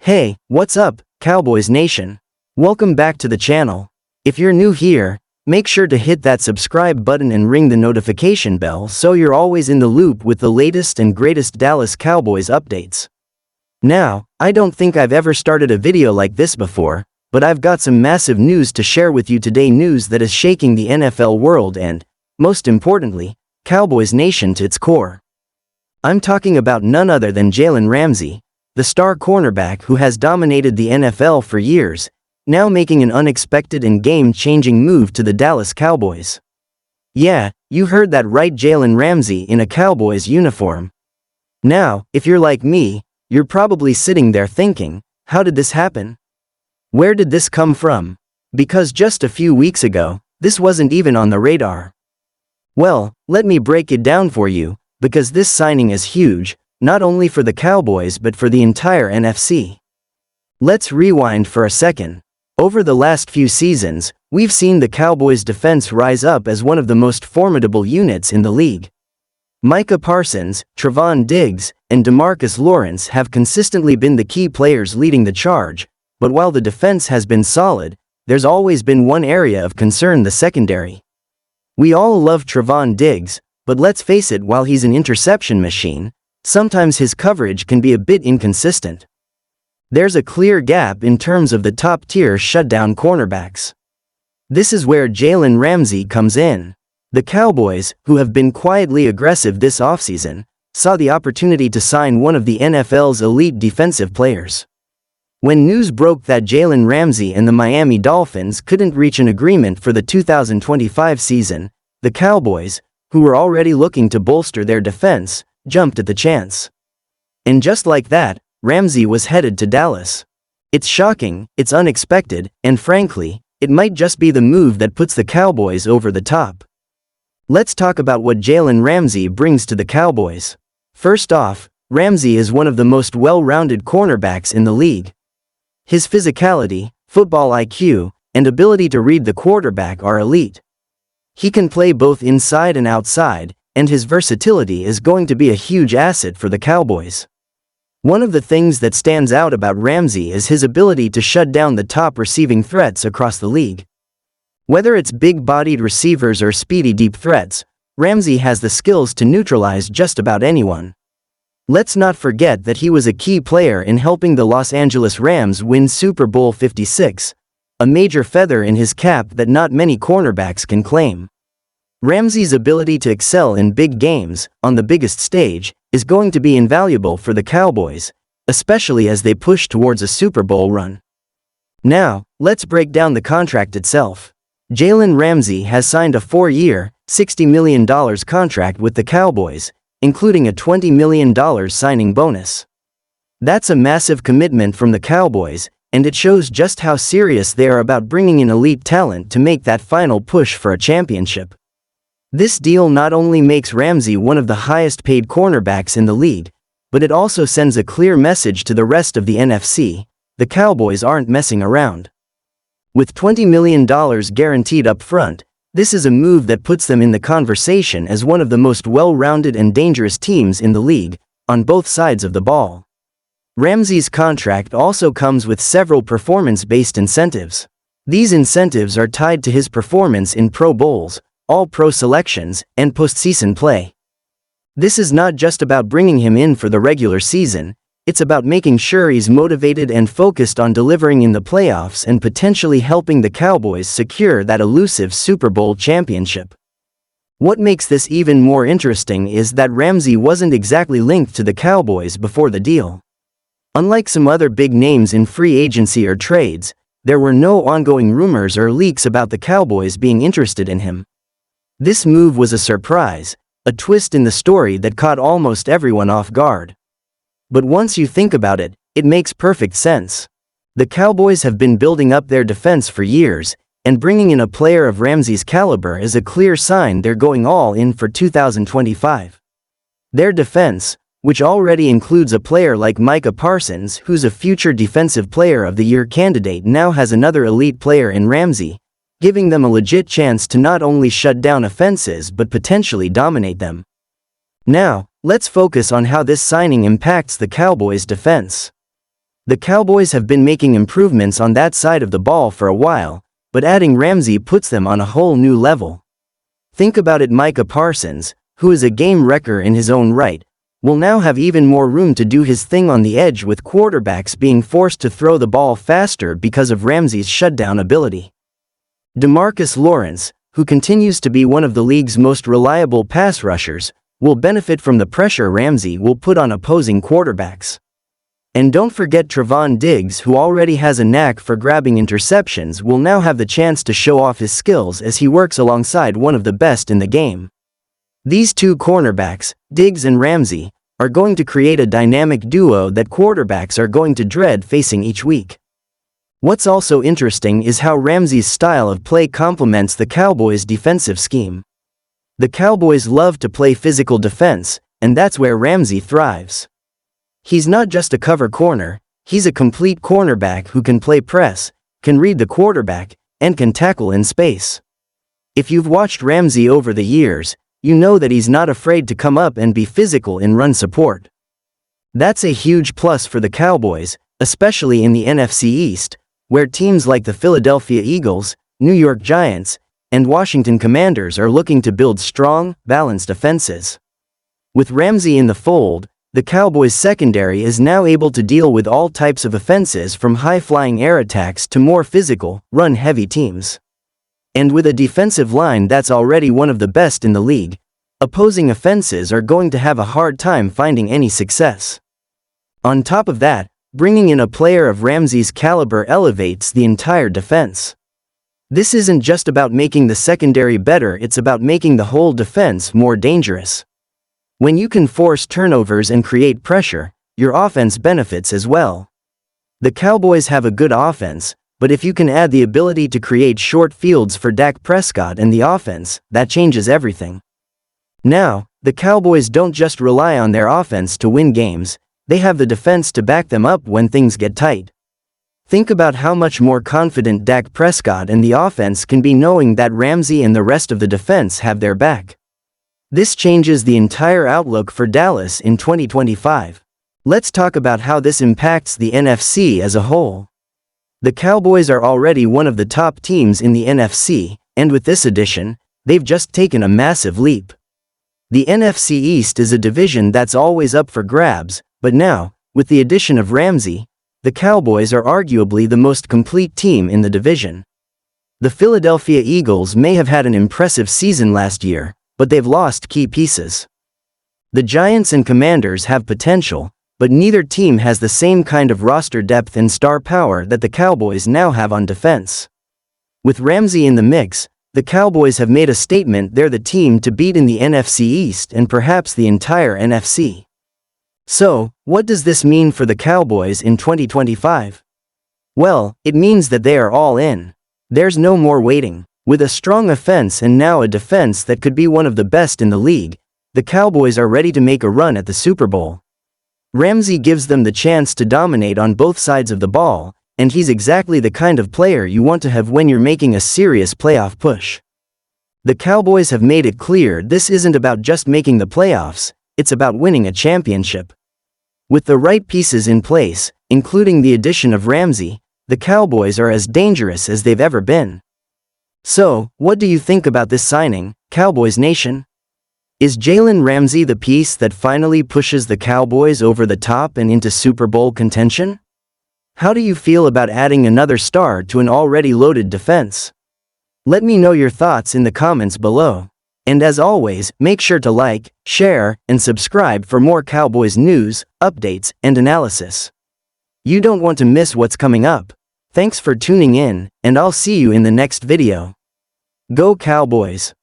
Hey, what's up, Cowboys Nation? Welcome back to the channel. If you're new here, make sure to hit that subscribe button and ring the notification bell so you're always in the loop with the latest and greatest Dallas Cowboys updates. Now, I don't think I've ever started a video like this before, but I've got some massive news to share with you today, news that is shaking the NFL world and, most importantly, Cowboys Nation to its core. I'm talking about none other than Jalen Ramsey, the star cornerback who has dominated the NFL for years, now making an unexpected and game-changing move to the Dallas Cowboys. Yeah, you heard that right, Jalen Ramsey in a Cowboys uniform. Now, if you're like me, you're probably sitting there thinking, how did this happen? Where did this come from? Because just a few weeks ago, this wasn't even on the radar. Well, let me break it down for you, because this signing is huge, not only for the Cowboys but for the entire NFC. Let's rewind for a second. Over the last few seasons, we've seen the Cowboys' defense rise up as one of the most formidable units in the league. Micah Parsons, Trevon Diggs, and DeMarcus Lawrence have consistently been the key players leading the charge, but while the defense has been solid, there's always been one area of concern: the secondary. We all love Trevon Diggs, but let's face it, while he's an interception machine, sometimes his coverage can be a bit inconsistent. There's a clear gap in terms of the top-tier shutdown cornerbacks. This is where Jalen Ramsey comes in. The Cowboys, who have been quietly aggressive this offseason, saw the opportunity to sign one of the NFL's elite defensive players. When news broke that Jalen Ramsey and the Miami Dolphins couldn't reach an agreement for the 2025 season, the Cowboys, who were already looking to bolster their defense, jumped at the chance. And just like that, Ramsey was headed to Dallas. It's shocking, it's unexpected, and frankly, it might just be the move that puts the Cowboys over the top. Let's talk about what Jalen Ramsey brings to the Cowboys. First off, Ramsey is one of the most well-rounded cornerbacks in the league. His physicality, football IQ, and ability to read the quarterback are elite. He can play both inside and outside, and his versatility is going to be a huge asset for the Cowboys. One of the things that stands out about Ramsey is his ability to shut down the top receiving threats across the league. Whether it's big-bodied receivers or speedy deep threats, Ramsey has the skills to neutralize just about anyone. Let's not forget that he was a key player in helping the Los Angeles Rams win Super Bowl 56, a major feather in his cap that not many cornerbacks can claim. Ramsey's ability to excel in big games, on the biggest stage, is going to be invaluable for the Cowboys, especially as they push towards a Super Bowl run. Now, let's break down the contract itself. Jalen Ramsey has signed a 4-year, $60 million contract with the Cowboys, including a $20 million signing bonus. That's a massive commitment from the Cowboys, and it shows just how serious they are about bringing in elite talent to make that final push for a championship. This deal not only makes Ramsey one of the highest-paid cornerbacks in the league, but it also sends a clear message to the rest of the NFC: the Cowboys aren't messing around. With $20 million guaranteed up front, this is a move that puts them in the conversation as one of the most well-rounded and dangerous teams in the league, on both sides of the ball. Ramsey's contract also comes with several performance-based incentives. These incentives are tied to his performance in Pro Bowls, All-Pro selections, and postseason play. This is not just about bringing him in for the regular season, it's about making sure he's motivated and focused on delivering in the playoffs and potentially helping the Cowboys secure that elusive Super Bowl championship. What makes this even more interesting is that Ramsey wasn't exactly linked to the Cowboys before the deal. Unlike some other big names in free agency or trades, there were no ongoing rumors or leaks about the Cowboys being interested in him. This move was a surprise, a twist in the story that caught almost everyone off guard. But once you think about it, it makes perfect sense. The Cowboys have been building up their defense for years, and bringing in a player of Ramsey's caliber is a clear sign they're going all in for 2025. Their defense, which already includes a player like Micah Parsons, who's a future Defensive Player of the Year candidate, now has another elite player in Ramsey, giving them a legit chance to not only shut down offenses but potentially dominate them. Now, let's focus on how this signing impacts the Cowboys' defense. The Cowboys have been making improvements on that side of the ball for a while, but adding Ramsey puts them on a whole new level. Think about it. Micah Parsons, who is a game wrecker in his own right, will now have even more room to do his thing on the edge, with quarterbacks being forced to throw the ball faster because of Ramsey's shutdown ability. DeMarcus Lawrence, who continues to be one of the league's most reliable pass rushers, will benefit from the pressure Ramsey will put on opposing quarterbacks. And don't forget Trevon Diggs, who already has a knack for grabbing interceptions, will now have the chance to show off his skills as he works alongside one of the best in the game. These two cornerbacks, Diggs and Ramsey, are going to create a dynamic duo that quarterbacks are going to dread facing each week. What's also interesting is how Ramsey's style of play complements the Cowboys' defensive scheme. The Cowboys love to play physical defense, and that's where Ramsey thrives. He's not just a cover corner, he's a complete cornerback who can play press, can read the quarterback, and can tackle in space. If you've watched Ramsey over the years, you know that he's not afraid to come up and be physical in run support. That's a huge plus for the Cowboys, especially in the NFC East, where teams like the Philadelphia Eagles, New York Giants, and Washington Commanders are looking to build strong, balanced offenses. With Ramsey in the fold, the Cowboys' secondary is now able to deal with all types of offenses, from high-flying air attacks to more physical, run-heavy teams. And with a defensive line that's already one of the best in the league, opposing offenses are going to have a hard time finding any success. On top of that, bringing in a player of Ramsey's caliber elevates the entire defense. This isn't just about making the secondary better, it's about making the whole defense more dangerous. When you can force turnovers and create pressure, your offense benefits as well. The Cowboys have a good offense, but if you can add the ability to create short fields for Dak Prescott and the offense, that changes everything. Now, the Cowboys don't just rely on their offense to win games, they have the defense to back them up when things get tight. Think about how much more confident Dak Prescott and the offense can be knowing that Ramsey and the rest of the defense have their back. This changes the entire outlook for Dallas in 2025. Let's talk about how this impacts the NFC as a whole. The Cowboys are already one of the top teams in the NFC, and with this addition, they've just taken a massive leap. The NFC East is a division that's always up for grabs, but now, with the addition of Ramsey, the Cowboys are arguably the most complete team in the division. The Philadelphia Eagles may have had an impressive season last year, but they've lost key pieces. The Giants and Commanders have potential, but neither team has the same kind of roster depth and star power that the Cowboys now have on defense. With Ramsey in the mix, the Cowboys have made a statement. They're the team to beat in the NFC East and perhaps the entire NFC. So, what does this mean for the Cowboys in 2025? Well, it means that they are all in. There's no more waiting. With a strong offense and now a defense that could be one of the best in the league, the Cowboys are ready to make a run at the Super Bowl. Ramsey gives them the chance to dominate on both sides of the ball, and he's exactly the kind of player you want to have when you're making a serious playoff push. The Cowboys have made it clear this isn't about just making the playoffs, it's about winning a championship. With the right pieces in place, including the addition of Ramsey, the Cowboys are as dangerous as they've ever been. So, what do you think about this signing, Cowboys Nation? Is Jalen Ramsey the piece that finally pushes the Cowboys over the top and into Super Bowl contention? How do you feel about adding another star to an already loaded defense? Let me know your thoughts in the comments below. And as always, make sure to like, share, and subscribe for more Cowboys news, updates, and analysis. You don't want to miss what's coming up. Thanks for tuning in, and I'll see you in the next video. Go Cowboys!